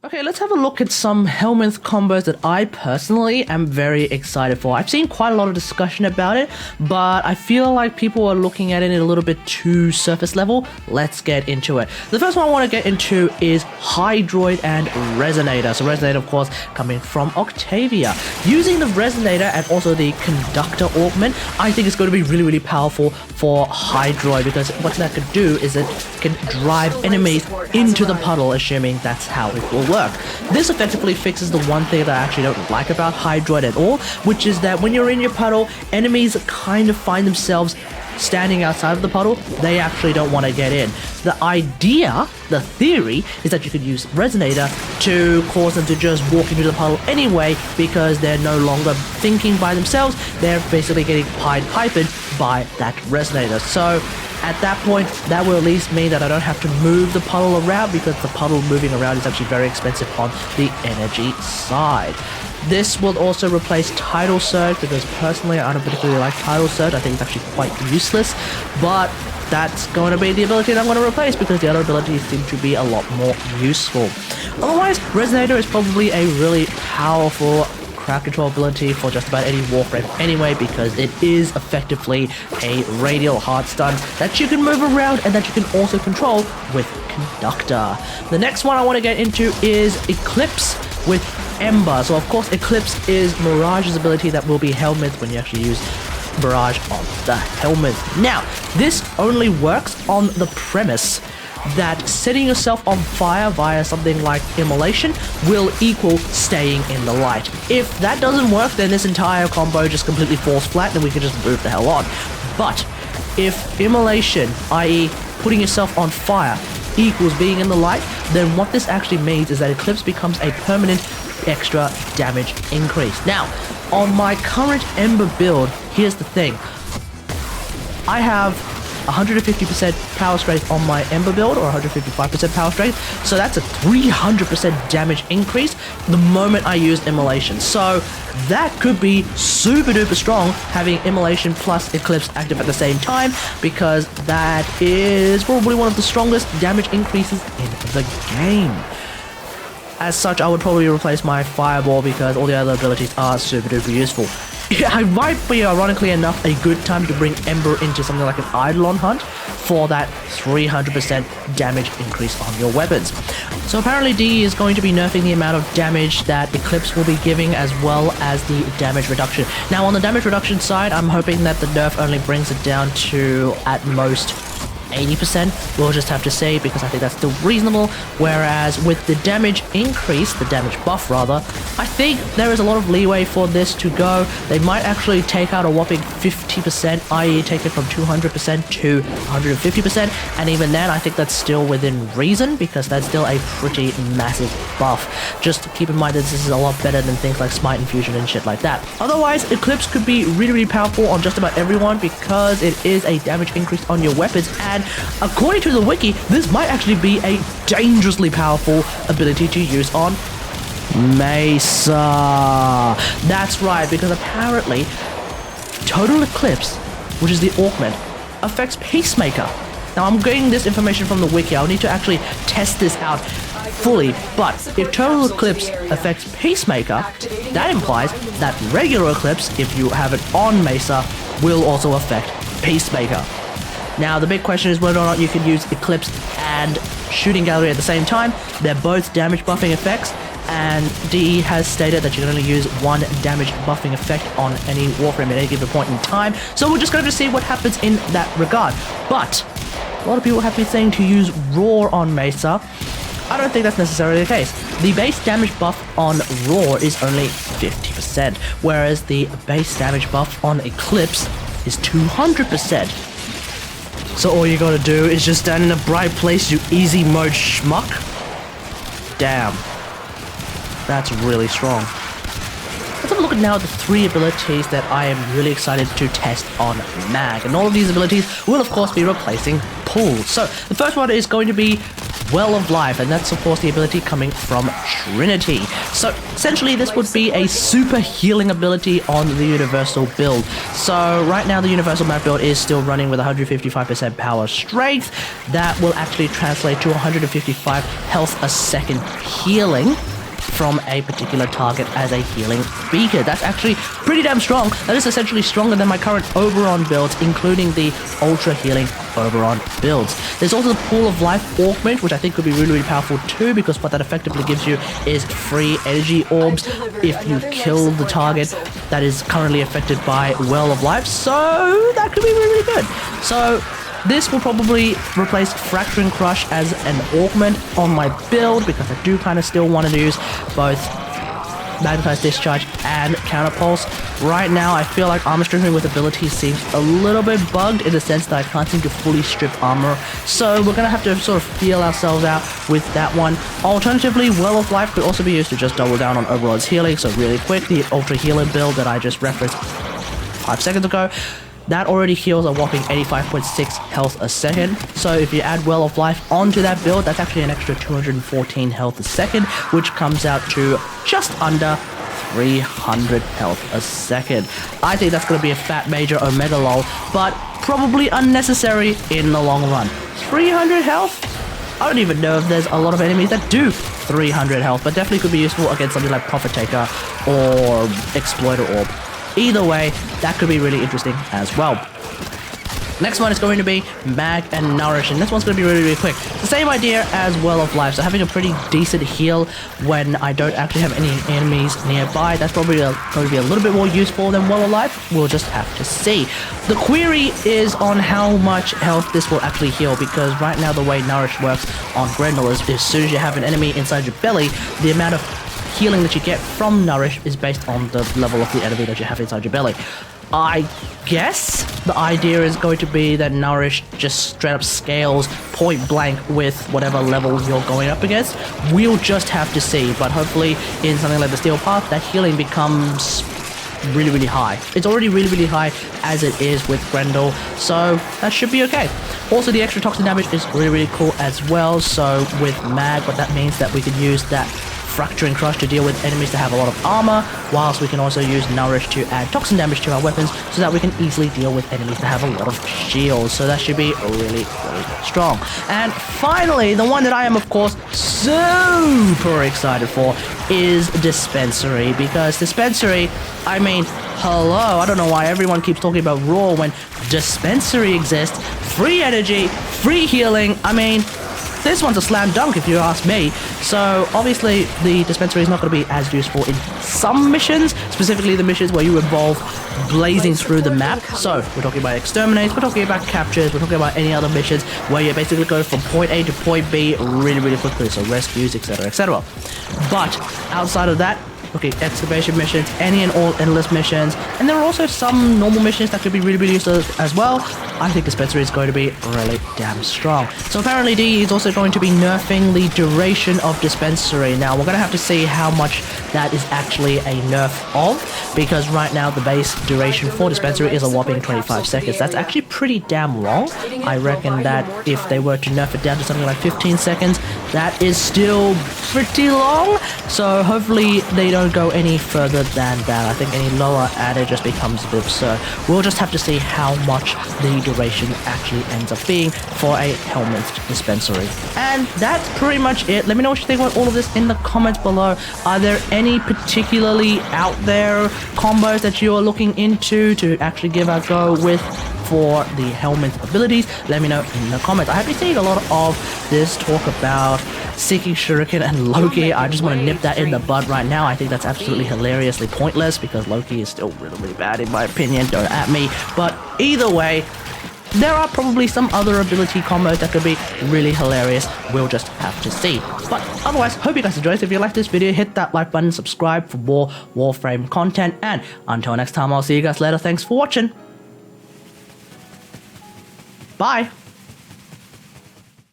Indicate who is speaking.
Speaker 1: Okay, let's have a look at some Helminth combos that I personally am very excited for. I've seen quite a lot of discussion about it, but I feel like people are looking at it a little bit too surface level. Let's get into it. The first one I want to get into is Hydroid and Resonator. So Resonator, of course, coming from Octavia. Using the Resonator and also the Conductor Augment, I think it's going to be really, really powerful for Hydroid, because what that could do is it can drive enemies into the puddle, assuming that's how it will work. This effectively fixes the one thing that I actually don't like about Hydroid at all, which is that when you're in your puddle, enemies kind of find themselves standing outside of the puddle. They actually don't want to get in. The idea, the theory, is that you could use Resonator to cause them to just walk into the puddle anyway, because they're no longer thinking by themselves. They're basically getting Pied Pipered by that Resonator. So at that point, that will at least mean that I don't have to move the puddle around, because the puddle moving around is actually very expensive on the energy side. This will also replace Tidal Surge, because personally I don't particularly like Tidal Surge. I think it's actually quite useless, but that's going to be the ability that I'm going to replace, because the other abilities seem to be a lot more useful. Otherwise, Resonator is probably a really powerful crowd control ability for just about any WarFrame anyway, because it is effectively a radial hard stun that you can move around and that you can also control with Conductor. The next one I want to get into is Eclipse with Ember. So of course Eclipse is Mirage's ability that will be Helminth when you actually use Mirage on the Helminth. Now, this only works on the premise that setting yourself on fire via something like Immolation will equal staying in the light. If that doesn't work, then this entire combo just completely falls flat and we can just move the hell on. But if Immolation, i.e. putting yourself on fire, equals being in the light, then what this actually means is that Eclipse becomes a permanent extra damage increase. Now, on my current Ember build, here's the thing. I have 150% power strength on my Ember build, or 155% power strength, so that's a 300% damage increase the moment I use Immolation. So that could be super duper strong, having Immolation plus Eclipse active at the same time, because that is probably one of the strongest damage increases in the game. As such, I would probably replace my Fireball, because all the other abilities are super duper useful. It might be, ironically enough, a good time to bring Ember into something like an Eidolon hunt for that 300% damage increase on your weapons. So apparently DE is going to be nerfing the amount of damage that Eclipse will be giving, as well as the damage reduction. Now, on the damage reduction side, I'm hoping that the nerf only brings it down to, at most, 80%, we'll just have to say, because I think that's still reasonable. Whereas with the damage increase, the damage buff rather, I think there is a lot of leeway for this to go. They might actually take out a whopping 50%, i.e. take it from 200% to 150%, and even then I think that's still within reason, because that's still a pretty massive buff. Just keep in mind that this is a lot better than things like Smite Infusion and shit like that. Otherwise, Eclipse could be really, really powerful on just about everyone, because it is a damage increase on your weapons, and according to the wiki, this might actually be a dangerously powerful ability to use on Mesa. That's right, because apparently Total Eclipse, which is the augment, affects Peacemaker. Now, I'm getting this information from the wiki. I'll need to actually test this out fully, but if Total Eclipse affects Peacemaker, that implies that regular Eclipse, if you have it on Mesa, will also affect Peacemaker. Now, the big question is whether or not you can use Eclipse and Shooting Gallery at the same time. They're both damage buffing effects, and DE has stated that you can only use one damage buffing effect on any WarFrame at any given point in time. So we're just going to see what happens in that regard. But a lot of people have been saying to use Roar on Mesa. I don't think that's necessarily the case. The base damage buff on Roar is only 50%, whereas the base damage buff on Eclipse is 200%. So all you gotta do is just stand in a bright place, you easy mode schmuck. Damn. That's really strong. Let's have a look at now at the three abilities that I am really excited to test on Mag. And all of these abilities will of course be replacing pulls. So the first one is going to be Well of Life, and that's of course the ability coming from Trinity. So essentially this would be a super healing ability on the universal build. So right now the universal map build is still running with 155% power strength. That will actually translate to 155 health a second healing from a particular target as a healing beacon. That's actually pretty damn strong. That is essentially stronger than my current Oberon builds, including the ultra healing Oberon builds. There's also the Pool of Life augment, which I think could be really, really powerful too, because what that effectively gives you is free energy orbs if you kill the target that is currently affected by Well of Life. So that could be really, really good. So this will probably replace Fracturing Crush as an augment on my build, because I do kind of still want to use both Magnetized Discharge and Counterpulse. Right now, I feel like armor stripping with abilities seems a little bit bugged in the sense that I can't seem to fully strip armor. So we're going to have to sort of feel ourselves out with that one. Alternatively, Well of Life could also be used to just double down on Oberon's healing. So really quick, the Ultra Healer build that I just referenced 5 seconds ago, that already heals a whopping 85.6 health a second. So if you add Well of Life onto that build, that's actually an extra 214 health a second, which comes out to just under 300 health a second. I think that's going to be a fat major Omega lol, but probably unnecessary in the long run. 300 health? I don't even know if there's a lot of enemies that do 300 health, but definitely could be useful against something like Profit Taker or Exploiter Orb. Either way, that could be really interesting as well. Next one is going to be Mag and Nourish, and this one's going to be really, really quick. It's the same idea as Well of Life, so having a pretty decent heal when I don't actually have any enemies nearby. That's probably going to be a little bit more useful than Well of Life. We'll just have to see. The query is on how much health this will actually heal, because right now the way Nourish works on Grendel is as soon as you have an enemy inside your belly, the amount of healing that you get from Nourish is based on the level of the enemy that you have inside your belly. I guess the idea is going to be that Nourish just straight up scales point blank with whatever level you're going up against. We'll just have to see, but hopefully in something like the Steel Path, that healing becomes really, really high. It's already really, really high as it is with Grendel, so that should be okay. Also, the extra toxin damage is really, really cool as well. So with Mag, what that means that we could use that Fracturing Crush to deal with enemies that have a lot of armor, whilst we can also use Nourish to add toxin damage to our weapons so that we can easily deal with enemies that have a lot of shields. So that should be really, really strong. And finally, the one that I am of course super excited for is Dispensary, because Dispensary, I mean, hello, I don't know why everyone keeps talking about Raw when Dispensary exists. Free energy, free healing, I mean, this one's a slam dunk if you ask me. So obviously the Dispensary is not going to be as useful in some missions, specifically the missions where you involve blazing through the map. So we're talking about exterminates, we're talking about captures, we're talking about any other missions where you basically go from point A to point B really, really quickly. So rescues, etc., etc. But outside of that, okay, excavation missions, any and all endless missions, and there are also some normal missions that could be really, really useful as well. I think Dispensary is going to be really damn strong. So apparently D is also going to be nerfing the duration of Dispensary. Now we're going to have to see how much that is actually a nerf of, because right now the base duration for Dispensary is a whopping 25 seconds. That's actually pretty damn long. I reckon that if they were to nerf it down to something like 15 seconds, that is still pretty long. So hopefully they don't go any further than that. I think any lower and it just becomes a bit absurd. We'll just have to see how much the duration actually ends up being for a Helminth Dispensary. And that's pretty much it. Let me know what you think about all of this in the comments below. Are there any particularly out there combos that you are looking into to actually give a go with for the Helminth abilities? Let me know in the comments. I have been seeing a lot of this talk about Seeking Shuriken and Loki. I just want to nip that in the bud right now. I think that's absolutely hilariously pointless because Loki is still really, really bad in my opinion. Don't at me. But either way, there are probably some other ability combos that could be really hilarious. We'll just have to see. But otherwise, hope you guys enjoyed. If you like this video, hit that like button, subscribe for more WarFrame content, and until next time, I'll see you guys later. Thanks for watching. Bye.